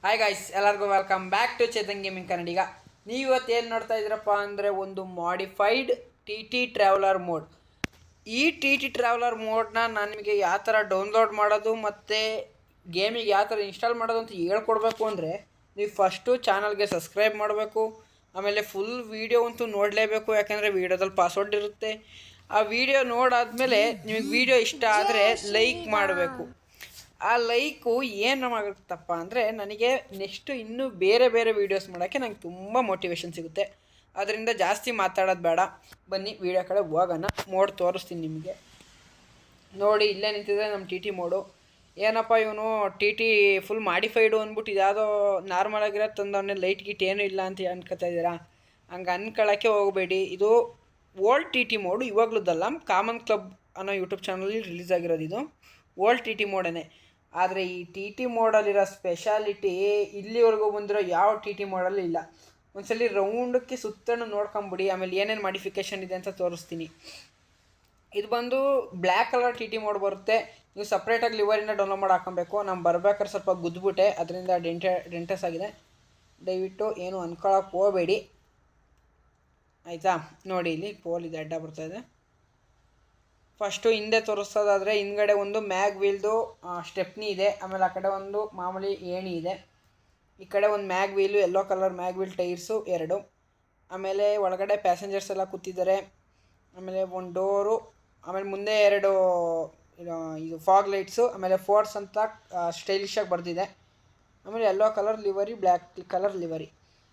Hi guys, ಎಲ್ಲರಿಗೂ welcome back to Chetan gaming Kannadiga. ನೀವು ಇವತ್ತು ಏನು ನೋಡ್ತಾ ಇದ್ದೀರಪ್ಪ ಅಂದರೆ ಒಂದು modified T T traveller mode. ಈ ಟಿ ಟಿ ಟ್ರಾವೆಲರ್ ಮೋಡ್ನ ನಾನು ನಿಮಗೆ ಯಾವ ಥರ ಡೌನ್ಲೋಡ್ ಮಾಡೋದು ಮತ್ತು ಗೇಮಿಗೆ ಯಾವ ಥರ ಇನ್ಸ್ಟಾಲ್ ಮಾಡೋದು ಅಂತ ಹೇಳ್ಕೊಡ್ಬೇಕು ಅಂದರೆ ನೀವು ಫಸ್ಟು ಚಾನಲ್ಗೆ ಸಬ್ಸ್ಕ್ರೈಬ್ ಮಾಡಬೇಕು. ಆಮೇಲೆ ಫುಲ್ ವೀಡಿಯೋ ಅಂತೂ ನೋಡಲೇಬೇಕು, ಯಾಕೆಂದರೆ ವೀಡಿಯೋದಲ್ಲಿ ಪಾಸ್ವರ್ಡ್ ಇರುತ್ತೆ. ಆ ವಿಡಿಯೋ ನೋಡಾದ್ಮೇಲೆ ನಿಮಗೆ ವಿಡಿಯೋ ಇಷ್ಟ ಆದರೆ ಲೈಕ್ ಮಾಡಬೇಕು. ಆ ಲೈಕು ಏನು ಆಗುತ್ತಪ್ಪ ಅಂದರೆ ನನಗೆ ನೆಕ್ಸ್ಟು ಇನ್ನೂ ಬೇರೆ ಬೇರೆ ವೀಡಿಯೋಸ್ ಮಾಡೋಕ್ಕೆ ನಂಗೆ ತುಂಬ ಮೋಟಿವೇಶನ್ ಸಿಗುತ್ತೆ. ಅದರಿಂದ ಜಾಸ್ತಿ ಮಾತಾಡೋದು ಬೇಡ, ಬನ್ನಿ ವೀಡಿಯೋ ಕಡೆ ಹೋಗೋಣ. ಮೋಡ್ ತೋರಿಸ್ತೀನಿ ನಿಮಗೆ. ನೋಡಿ, ಇಲ್ಲೇ ನಿಂತಿದೆ ನಮ್ಮ ಟಿ ಟಿ ಮೋಡು. ಏನಪ್ಪ ಇವನು ಟಿ ಟಿ ಫುಲ್ ಮಾಡಿಫೈಡು ಅಂದ್ಬಿಟ್ಟು ಇದ್ಯಾವುದೋ ನಾರ್ಮಲ್ ಆಗಿರೋದು ತಂದವನ್ನೇ ಲೈಟ್ ಗಿಟ್ ಏನೂ ಇಲ್ಲ ಅಂತ ಅನ್ಕೋತಾ ಇದ್ದೀರಾ. ಹಂಗೆ ಅನ್ಕೊಳ್ಳೋಕ್ಕೆ ಹೋಗಬೇಡಿ. ಇದು ಓಲ್ಡ್ ಟಿ ಟಿ ಮೋಡು, ಇವಾಗ್ಲೂದಲ್ಲ. ಕಾಮನ್ ಕ್ಲಬ್ ಅನ್ನೋ ಯೂಟ್ಯೂಬ್ ಚಾನಲಲ್ಲಿ ರಿಲೀಸ್ ಆಗಿರೋದು ಇದು ಓಲ್ಡ್ ಟಿ ಟಿ ಮೋಡೇ. ಆದರೆ ಈ ಟಿ ಟಿ ಮೋಡಲ್ಲಿರೋ ಸ್ಪೆಷಾಲಿಟಿ ಇಲ್ಲಿವರೆಗೂ ಬಂದಿರೋ ಯಾವ ಟಿ ಟಿ ಮೋಡಲ್ಲಿ ಇಲ್ಲ. ಒಂದ್ಸಲಿ ರೌಂಡಕ್ಕೆ ಸುತ್ತನ್ನು ನೋಡ್ಕೊಂಬಿಡಿ, ಆಮೇಲೆ ಏನೇನು ಮಾಡಿಫಿಕೇಷನ್ ಇದೆ ಅಂತ ತೋರಿಸ್ತೀನಿ. ಇದು ಬಂದು black colour T T mode ಬರುತ್ತೆ. ನೀವು ಸಪ್ರೇಟಾಗಿ ಲಿವರಿಂದ ಡೌನ್ಲೋಡ್ ಮಾಡಿ ಹಾಕೊಬೇಕು. ನಾನು ಬರ್ಬೇಕಾದ್ರೆ ಸ್ವಲ್ಪ ಗುದ್ದುಬಿಟ್ಟೆ, ಅದರಿಂದ ಡೆಂಟಸ್ ಆಗಿದೆ. ದಯವಿಟ್ಟು ಏನು ಅನ್ಕೊಳಕ್ಕೆ ಹೋಗಬೇಡಿ, ಆಯಿತಾ. ನೋಡಿ, ಇಲ್ಲಿ ಪೋಲ್ ಇದೆ, ಅಡ್ಡ ಬರ್ತಾಯಿದೆ. ಫಸ್ಟು ಹಿಂದೆ ತೋರಿಸೋದಾದರೆ ಹಿಂದ್ಗಡೆ ಒಂದು ಮ್ಯಾಗ್ ವೀಲ್ದು ಸ್ಟೆಪ್ನಿ ಇದೆ. ಆಮೇಲೆ ಆ ಕಡೆ ಒಂದು ಮಾಮೂಲಿ ಏಣಿ ಇದೆ. ಈ ಕಡೆ ಒಂದು mag wheel, yellow colour mag wheel tyres 2. ಆಮೇಲೆ ಒಳಗಡೆ ಪ್ಯಾಸೆಂಜರ್ಸ್ ಎಲ್ಲ ಕೂತಿದ್ದಾರೆ. ಆಮೇಲೆ ಒಂದು ಡೋರು, ಆಮೇಲೆ ಮುಂದೆ 2 ಇದು ಫಾಗ್ ಲೈಟ್ಸು, ಆಮೇಲೆ ಫೋರ್ಸ್ ಅಂತ ಸ್ಟೈಲಿಶಾಗಿ ಬರೆದಿದೆ. ಆಮೇಲೆ yellow colour livery, black colour livery.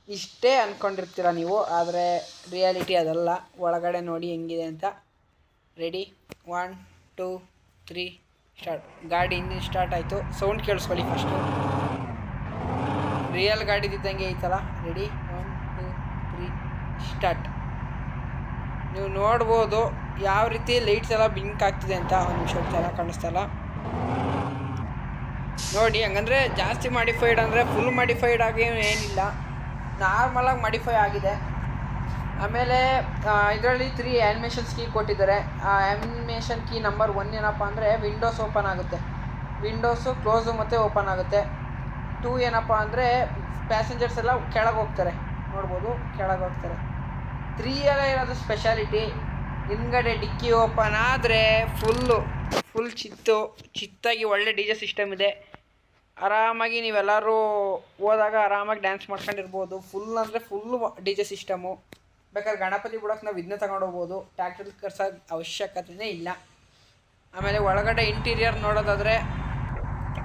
ಇಷ್ಟೇ ಅಂದ್ಕೊಂಡಿರ್ತೀರ ನೀವು, ಆದರೆ ರಿಯಾಲಿಟಿ ಅದಲ್ಲ. ಒಳಗಡೆ ನೋಡಿ ಹೆಂಗಿದೆ ಅಂತ. Ready, 1 2 3 start. ಗಾಡಿ ಇಂಜಿನ್ ಸ್ಟಾರ್ಟ್ ಆಯಿತು. ಸೌಂಡ್ ಕೇಳಿಸ್ಕೊಳ್ಳಿ ಫಸ್ಟು. ರಿಯಲ್ ಗಾಡಿದಿದ್ದಂಗೆ ಐತಲ್ಲ. Ready, 1 2 3 start. ನೀವು ನೋಡ್ಬೋದು ಯಾವ ರೀತಿ ಲೈಟ್ಸ್ ಎಲ್ಲ ಬ್ಲಿಂಕ್ ಆಗ್ತಿದೆ ಅಂತ. ಒಂದು ನಿಮಿಷ ಚೆನ್ನಾಗಿ ಕಾಣಿಸ್ತಲ್ಲ ನೋಡಿ. ಹಂಗಂದರೆ ಜಾಸ್ತಿ ಮಾಡಿಫೈಡ್ ಅಂದರೆ ಫುಲ್ ಮಾಡಿಫೈಡ್ ಆಗಿ ಏನಿಲ್ಲ, ನಾರ್ಮಲಾಗಿ ಮಾಡಿಫೈ ಆಗಿದೆ. ಆಮೇಲೆ ಇದರಲ್ಲಿ 3 ಆ್ಯನಿಮೇಷನ್ಸ್ ಕೀ ಕೊಟ್ಟಿದ್ದಾರೆ. ಆ ಆ್ಯನಿಮೇಷನ್ ಕೀ ನಂಬರ್ 1 ಏನಪ್ಪ ಅಂದರೆ ವಿಂಡೋಸ್ ಓಪನ್ ಆಗುತ್ತೆ, ವಿಂಡೋಸು ಕ್ಲೋಸು ಮತ್ತು ಓಪನ್ ಆಗುತ್ತೆ. 2 ಏನಪ್ಪ ಅಂದರೆ ಪ್ಯಾಸೆಂಜರ್ಸ್ ಎಲ್ಲ ಕೆಳಗೆ ಹೋಗ್ತಾರೆ, ನೋಡ್ಬೋದು ಕೆಳಗೆ ಹೋಗ್ತಾರೆ. 3 ಎಲ್ಲ ಇರೋದು ಸ್ಪೆಷಾಲಿಟಿ. ಹಿಂದ್ಗಡೆ ಡಿಕ್ಕಿ ಓಪನ್ ಆದರೆ ಫುಲ್ ಚಿತ್ತಾಗಿ ಒಳ್ಳೆ ಡಿ ಜೆ ಸಿಸ್ಟಮ್ ಇದೆ. ಆರಾಮಾಗಿ ನೀವೆಲ್ಲರೂ ಹೋದಾಗ ಆರಾಮಾಗಿ ಡ್ಯಾನ್ಸ್ ಮಾಡ್ಕೊಂಡಿರ್ಬೋದು. ಫುಲ್ ಅಂದರೆ ಫುಲ್ಲು ಡಿ ಜೆ ಸಿಸ್ಟಮು. ಬೇಕಾದ್ರೆ ಗಣಪತಿ ಬಿಡೋಕೆ ನಾವು ಇದನ್ನ ತಗೊಂಡು ಹೋಗ್ಬೋದು, ಟ್ಯಾಕ್ಟರ್ ಕರ್ಸೋ ಅವಶ್ಯಕತೆಯೇ ಇಲ್ಲ. ಆಮೇಲೆ ಒಳಗಡೆ ಇಂಟೀರಿಯರ್ ನೋಡೋದಾದರೆ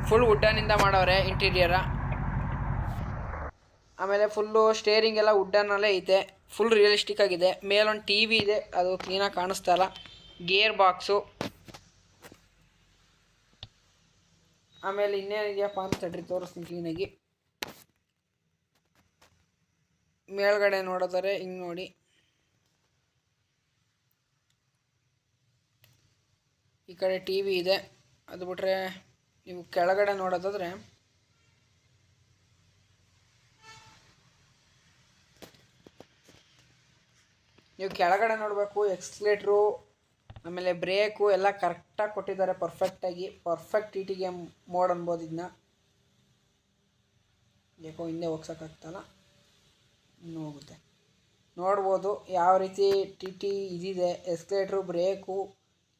ಫುಲ್ ವುಡ್ಡನಿಂದ ಮಾಡವ್ರೆ ಇಂಟೀರಿಯರ. ಆಮೇಲೆ ಫುಲ್ಲು ಸ್ಟೇರಿಂಗ್ ಎಲ್ಲ ವುಡ್ಡನ್ನಲ್ಲೇ ಐತೆ, ಫುಲ್ ರಿಯಲಿಸ್ಟಿಕ್ ಆಗಿದೆ. ಮೇಲೊಂದು ಟಿ ವಿ ಇದೆ, ಅದು ಕ್ಲೀನಾಗಿ ಕಾಣಿಸ್ತಾ ಇಲ್ಲ. Gear box. ಆಮೇಲೆ ಇನ್ನೇನಿದೆಯಪ್ಪ ಅಂತ ತಡ್ರಿ ತೋರಿಸ್ತೀನಿ ಕ್ಲೀನಾಗಿ. ಮೇಲ್ಗಡೆ ನೋಡಿದರೆ ಹಿಂಗೆ ನೋಡಿ, ಈ ಕಡೆ ಟಿ ವಿ ಇದೆ. ಅದು ಬಿಟ್ಟರೆ ನೀವು ಕೆಳಗಡೆ ನೋಡೋದಾದರೆ ನೋಡಬೇಕು. ಎಕ್ಸ್ಲೇಟ್ರು ಆಮೇಲೆ ಬ್ರೇಕು ಎಲ್ಲ ಕರೆಕ್ಟಾಗಿ ಕೊಟ್ಟಿದ್ದಾರೆ, perfect T T game mode ಅನ್ಬೋದು ಇದನ್ನ. ಯಾಕೋ ಹಿಂದೆ ಹೋಗ್ಸೋಕ್ಕಾಗ್ತಲ್ಲ, ಇನ್ನೂ ಹೋಗುತ್ತೆ. ನೋಡ್ಬೋದು ಯಾವ ರೀತಿ ಟಿ ಟಿ ಇದಿದೆ. ಎಕ್ಸ್ಲೇಟ್ರು, ಬ್ರೇಕು,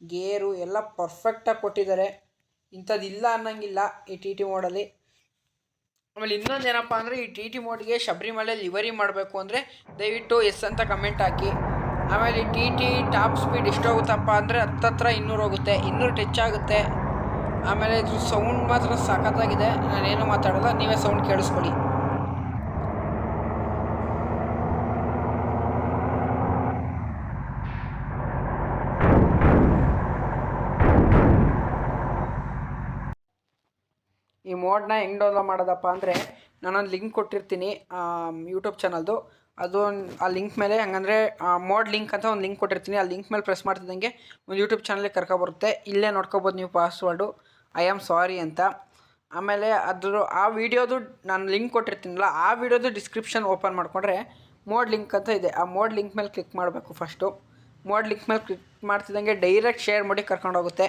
ಗೇರು ಎಲ್ಲ ಪರ್ಫೆಕ್ಟಾಗಿ ಕೊಟ್ಟಿದ್ದಾರೆ. ಇಂಥದ್ದಿಲ್ಲ ಅನ್ನೋಂಗಿಲ್ಲ ಈ ಟಿ ಟಿ ಮೋಡಲ್ಲಿ. ಆಮೇಲೆ ಇನ್ನೊಂದು ಏನಪ್ಪ ಅಂದರೆ ಈ ಟಿ ಟಿ ಮೋಡ್ಗೆ ಶಬರಿಮಲೆ ಲಿವರಿ ಮಾಡಬೇಕು ಅಂದರೆ ದಯವಿಟ್ಟು ಎಸ್ ಅಂತ ಕಮೆಂಟ್ ಹಾಕಿ. ಆಮೇಲೆ ಟಿ ಟಿ ಟಾಪ್ ಸ್ಪೀಡ್ ಎಷ್ಟೋಗುತ್ತಪ್ಪ ಅಂದರೆ 10 200 ಹೋಗುತ್ತೆ, 200 ಟಚ್ ಆಗುತ್ತೆ. ಆಮೇಲೆ ಇದು ಸೌಂಡ್ ಮಾತ್ರ ಸಖತ್ತಾಗಿದೆ. ನಾನೇನು ಮಾತಾಡೋಲ್ಲ, ನೀವೇ ಸೌಂಡ್ ಕೇಳಿಸ್ಕೊಳ್ಳಿ. ಈ ಮೋಡ್ನ ಹೆಂಗೆ ಡೌನ್ಲೋಡ್ ಮಾಡೋದಪ್ಪ ಅಂದರೆ ನಾನೊಂದು ಲಿಂಕ್ ಕೊಟ್ಟಿರ್ತೀನಿ ಯೂಟ್ಯೂಬ್ ಚಾನಲ್ದು. ಅದು ಆ ಲಿಂಕ್ ಮೇಲೆ ಹಂಗಂದರೆ ಮೋಡ್ ಲಿಂಕ್ ಅಂತ ಒಂದು ಲಿಂಕ್ ಕೊಟ್ಟಿರ್ತೀನಿ. ಆ ಲಿಂಕ್ ಮೇಲೆ ಪ್ರೆಸ್ ಮಾಡ್ತಿದ್ದಂಗೆ ಒಂದು ಯೂಟ್ಯೂಬ್ ಚಾನಲ್ಗೆ ಕರ್ಕೊಬರುತ್ತೆ. ಇಲ್ಲೇ ನೋಡ್ಕೊಬೋದು ನೀವು ಪಾಸ್ವರ್ಡು ಐ ಆಮ್ ಸಾರಿ ಅಂತ. ಆಮೇಲೆ ಆ ವಿಡಿಯೋದು ನಾನು ಲಿಂಕ್ ಕೊಟ್ಟಿರ್ತೀನಲ್ಲ, ಆ ವಿಡಿಯೋದು ಡಿಸ್ಕ್ರಿಪ್ಷನ್ ಓಪನ್ ಮಾಡಿಕೊಂಡ್ರೆ ಮೋಡ್ ಲಿಂಕ್ ಅಂತ ಇದೆ. ಆ ಮೋಡ್ ಲಿಂಕ್ ಮೇಲೆ ಕ್ಲಿಕ್ ಮಾಡಬೇಕು. ಫಸ್ಟು ಮೋಡ್ ಲಿಂಕ್ ಮೇಲೆ ಕ್ಲಿಕ್ ಮಾಡ್ತಿದ್ದಂಗೆ ಡೈರೆಕ್ಟ್ ಶೇರ್ ಮಾಡಿ ಕರ್ಕೊಂಡೋಗುತ್ತೆ.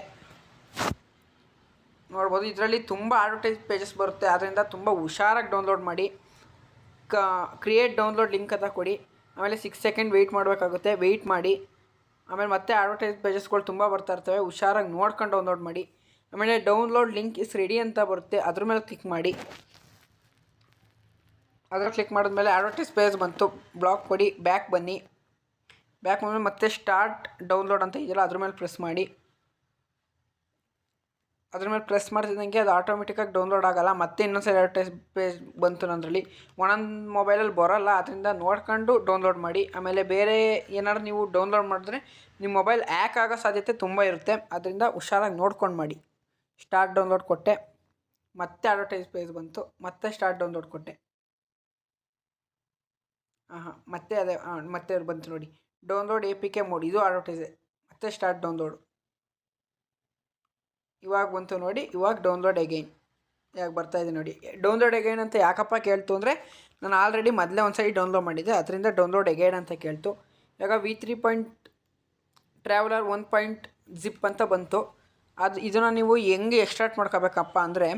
ನೋಡ್ಬೋದು. ಇದರಲ್ಲಿ ತುಂಬ ಅಡ್ವರ್ಟೈಸ್ ಪೇಜಸ್ ಬರುತ್ತೆ, ಆದ್ದರಿಂದ ತುಂಬ ಹುಷಾರಾಗಿ ಡೌನ್ಲೋಡ್ ಮಾಡಿ. ಕ್ರಿಯೇಟ್ ಡೌನ್ಲೋಡ್ ಲಿಂಕ್ ಅಂತ ಕೊಡಿ. ಆಮೇಲೆ 6 ಸೆಕೆಂಡ್ ವೆಯ್ಟ್ ಮಾಡಬೇಕಾಗುತ್ತೆ, ವೆಯ್ಟ್ ಮಾಡಿ. ಆಮೇಲೆ ಮತ್ತೆ ಅಡ್ವರ್ಟೈಸ್ ಪೇಜಸ್ಗಳು ತುಂಬ ಬರ್ತಾ ಇರ್ತವೆ, ಹುಷಾರಾಗಿ ನೋಡ್ಕೊಂಡು ಡೌನ್ಲೋಡ್ ಮಾಡಿ. ಆಮೇಲೆ ಡೌನ್ಲೋಡ್ ಲಿಂಕ್ ಇಸ್ ರೆಡಿ ಅಂತ ಬರುತ್ತೆ, ಅದ್ರ ಮೇಲೆ ಕ್ಲಿಕ್ ಮಾಡಿ. ಅದರ ಕ್ಲಿಕ್ ಮಾಡಿದ್ಮೇಲೆ ಅಡ್ವರ್ಟೈಸ್ ಪೇಜ್ ಬಂತು, ಬ್ಲಾಕ್ ಕೊಡಿ, ಬ್ಯಾಕ್ ಬನ್ನಿ. ಬ್ಯಾಕ್ ಬಂದಮೇಲೆ ಮತ್ತೆ ಸ್ಟಾರ್ಟ್ ಡೌನ್ಲೋಡ್ ಅಂತ ಇದೆಯಲ್ಲ ಅದ್ರ ಮೇಲೆ ಪ್ರೆಸ್ ಮಾಡಿ. ಅದ್ರ ಮೇಲೆ ಪ್ರೆಸ್ ಮಾಡ್ತಿದ್ದಂಗೆ ಅದು ಆಟೋಮೆಟಿಕ್ಕಾಗಿ ಡೌನ್ಲೋಡ್ ಆಗೋಲ್ಲ. ಮತ್ತೆ ಇನ್ನೊಂದ್ಸಲ ಅಡ್ವರ್ಟೈಸ್ ಪೇಜ್ ಬಂತು ನನ್ನಲ್ಲಿ. ಒಂದೊಂದು ಮೊಬೈಲಲ್ಲಿ ಬರೋಲ್ಲ, ಅದರಿಂದ ನೋಡ್ಕೊಂಡು ಡೌನ್ಲೋಡ್ ಮಾಡಿ. ಆಮೇಲೆ ಬೇರೆ ಏನಾದ್ರು ನೀವು ಡೌನ್ಲೋಡ್ ಮಾಡಿದ್ರೆ ನಿಮ್ಮ ಮೊಬೈಲ್ ಹ್ಯಾಕ್ ಆಗೋ ಸಾಧ್ಯತೆ ತುಂಬ ಇರುತ್ತೆ, ಅದರಿಂದ ಹುಷಾರಾಗಿ ನೋಡ್ಕೊಂಡು ಮಾಡಿ. ಸ್ಟಾರ್ಟ್ ಡೌನ್ಲೋಡ್ ಕೊಟ್ಟೆ, ಮತ್ತೆ ಅಡ್ವರ್ಟೈಸ್ ಪೇಜ್ ಬಂತು, ಮತ್ತೆ ಸ್ಟಾರ್ಟ್ ಡೌನ್ಲೋಡ್ ಕೊಟ್ಟೆ. ಮತ್ತೆ ಅದೇ ಮತ್ತೆ ಬಂತು ನೋಡಿ, ಡೌನ್ಲೋಡ್ APK ಮೋಡ್, ಇದು ಅಡ್ವರ್ಟೈಸೇ. ಮತ್ತೆ ಸ್ಟಾರ್ಟ್ ಡೌನ್ಲೋಡು, ಇವಾಗ ಬಂತು ನೋಡಿ. ಇವಾಗ ಡೌನ್ಲೋಡ್ ಅಗೈನ್ ಯಾಕೆ ಬರ್ತಾಯಿದೆ ನೋಡಿ. ಡೌನ್ಲೋಡ್ ಅಗೈನ್ ಅಂತ ಯಾಕಪ್ಪ ಕೇಳ್ತು ಅಂದರೆ, ನಾನು ಆಲ್ರೆಡಿ ಮೊದಲೇ ಒಂದು ಸರಿ ಡೌನ್ಲೋಡ್ ಮಾಡಿದ್ದೆ, ಅದರಿಂದ ಡೌನ್ಲೋಡ್ ಅಗೈನ್ ಅಂತ ಕೇಳ್ತು. ಇವಾಗ V3 ಟ್ರಾವೆಲರ್ 1.zip ಅಂತ ಬಂತು. ಇದನ್ನು ನೀವು ಹೆಂಗೆ ಎಕ್ಸ್ಟ್ರಾಕ್ಟ್ ಮಾಡ್ಕೋಬೇಕಪ್ಪ ಅಂದರೆ,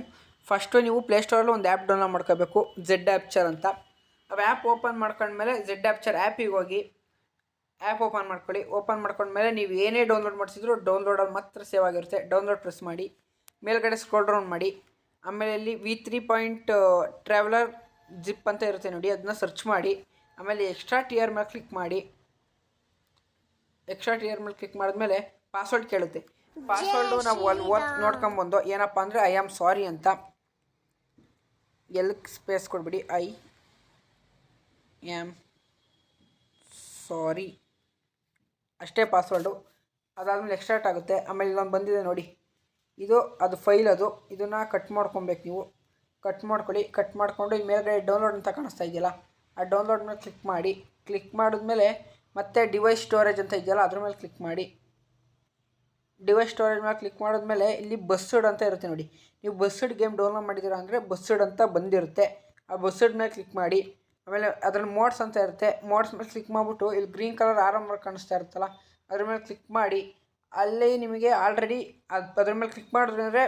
ಫಸ್ಟು ನೀವು ಪ್ಲೇಸ್ಟೋರಲ್ಲಿ ಒಂದು ಆ್ಯಪ್ ಡೌನ್ಲೋಡ್ ಮಾಡ್ಕೋಬೇಕು, ZApture ಅಂತ. ಆ ಆ್ಯಪ್ ಓಪನ್ ಮಾಡ್ಕೊಂಡ್ಮೇಲೆ ZApture ಆ್ಯಪಿಗೆ ಹೋಗಿ ಆ್ಯಪ್ ಓಪನ್ ಮಾಡ್ಕೊಳ್ಳಿ. ಓಪನ್ ಮಾಡ್ಕೊಂಡ್ಮೇಲೆ ನೀವು ಏನೇ ಡೌನ್ಲೋಡ್ ಮಾಡಿಸಿದ್ರು ಡೌನ್ಲೋಡಲ್ಲಿ ಮಾತ್ರ ಸೇವ್ ಆಗಿರುತ್ತೆ. ಡೌನ್ಲೋಡ್ ಪ್ರೆಸ್ ಮಾಡಿ, ಮೇಲ್ಗಡೆ ಸ್ಕ್ರೋಲ್ ಡೌನ್ ಮಾಡಿ. ಆಮೇಲೆ ಇಲ್ಲಿ V3 ಟ್ರಾವೆಲರ್ ಜಿಪ್ ಅಂತ ಇರುತ್ತೆ ನೋಡಿ, ಅದನ್ನ ಸರ್ಚ್ ಮಾಡಿ. ಆಮೇಲೆ ಎಕ್ಸ್ಟ್ರಾಕ್ಟ್ ಹಿಯರ್ ಮೇಲೆ ಕ್ಲಿಕ್ ಮಾಡಿ. ಎಕ್ಸ್ಟ್ರಾಕ್ಟ್ ಹಿಯರ್ ಮೇಲೆ ಕ್ಲಿಕ್ ಮಾಡಿದ್ಮೇಲೆ ಪಾಸ್ವರ್ಡ್ ಕೇಳುತ್ತೆ. ಪಾಸ್ವರ್ಡು ನಾವು ಅಲ್ಲಿ ನೋಡ್ಕೊಂಬಂದು ಏನಪ್ಪ ಅಂದರೆ ಐ ಆಮ್ ಸಾರಿ ಅಂತ, ಎಲ್ ಸ್ಪೇಸ್ ಕೊಡ್ಬಿಡಿ, ಐ ಆಮ್ ಸಾರಿ ಅಷ್ಟೇ ಪಾಸ್ವರ್ಡು. ಅದಾದಮೇಲೆ ಎಕ್ಸ್ಟ್ರಾಕ್ಟ್ ಆಗುತ್ತೆ. ಆಮೇಲೆ ಇಲ್ಲೊಂದು ಬಂದಿದೆ ನೋಡಿ, ಇದು ಅದು ಫೈಲ್, ಅದು ಇದನ್ನು ಕಟ್ ಮಾಡ್ಕೊಬೇಕು. ನೀವು ಕಟ್ ಮಾಡ್ಕೊಳ್ಳಿ. ಕಟ್ ಮಾಡಿಕೊಂಡು ಈ ಮೇಲ್ಗಡೆ ಡೌನ್ಲೋಡ್ ಅಂತ ಕಾಣಿಸ್ತಾ ಇದೆಯಲ್ಲ, ಆ ಡೌನ್ಲೋಡ್ ಮೇಲೆ ಕ್ಲಿಕ್ ಮಾಡಿ. ಕ್ಲಿಕ್ ಮಾಡಿದ್ಮೇಲೆ ಮತ್ತೆ ಡಿವೈಸ್ ಸ್ಟೋರೇಜ್ ಅಂತ ಇದೆಯಲ್ಲ ಅದ್ರ ಮೇಲೆ ಕ್ಲಿಕ್ ಮಾಡಿ. ಡಿವೈಸ್ ಸ್ಟೋರೇಜ್ ಮೇಲೆ ಕ್ಲಿಕ್ ಮಾಡಿದ್ಮೇಲೆ ಇಲ್ಲಿ ಬಸ್ಸಡ್ ಅಂತ ಇರುತ್ತೆ ನೋಡಿ. ನೀವು ಬಸ್ಸಡ್ ಗೇಮ್ ಡೌನ್ಲೋಡ್ ಮಾಡಿದ್ದೀರಾ ಅಂದರೆ ಬಸ್ಸಡ್ ಅಂತ ಬಂದಿರುತ್ತೆ, ಆ ಬಸ್ಸಡ್ ಮೇಲೆ ಕ್ಲಿಕ್ ಮಾಡಿ. ಆಮೇಲೆ ಅದ್ರಲ್ಲಿ ಮೋಡ್ಸ್ ಅಂತ ಇರುತ್ತೆ, ಮೋಡ್ಸ್ ಮೇಲೆ ಕ್ಲಿಕ್ ಮಾಡಿಬಿಟ್ಟು ಇಲ್ಲಿ ಗ್ರೀನ್ ಕಲರ್ ಆರೋ ಮಾರ್ಕ್ ಕಾಣಿಸ್ತಾ ಇರುತ್ತಲ್ಲ ಅದ್ರ ಮೇಲೆ ಕ್ಲಿಕ್ ಮಾಡಿ. ಅಲ್ಲಿ ನಿಮಗೆ ಆಲ್ರೆಡಿ ಅದ್ರ ಮೇಲೆ ಕ್ಲಿಕ್ ಮಾಡಿದ್ರೆ ಅಂದರೆ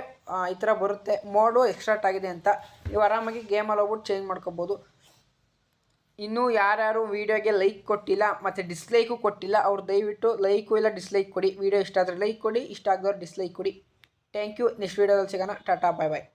ಈ ಥರ ಬರುತ್ತೆ, ಮೋಡು ಎಕ್ಸ್ಟ್ರಾಕ್ಟ್ ಆಗಿದೆ ಅಂತ. ನೀವು ಆರಾಮಾಗಿ ಗೇಮಲ್ಲಿ ಹೋಗ್ಬಿಟ್ಟು ಚೇಂಜ್ ಮಾಡ್ಕೋಬೋದು. ಇನ್ನೂ ಯಾರ್ಯಾರು ವೀಡಿಯೋಗೆ ಲೈಕ್ ಕೊಟ್ಟಿಲ್ಲ ಮತ್ತು ಡಿಸ್ಲೈಕು ಕೊಟ್ಟಿಲ್ಲ, ಅವ್ರು ದಯವಿಟ್ಟು ಲೈಕು ಇಲ್ಲ ಡಿಸ್ಲೈಕ್ ಕೊಡಿ. ವೀಡಿಯೋ ಇಷ್ಟ ಆದರೆ ಲೈಕ್ ಕೊಡಿ, ಇಷ್ಟ ಆಗದವ್ರು ಡಿಸ್ಲೈಕ್ ಕೊಡಿ. Thank you. ನೆಕ್ಸ್ಟ್ ವೀಡಿಯೋದಲ್ಲಿ ಸಿಗೋಣ. ಟಾಟಾ, ಬಾಯ್ ಬಾಯ್.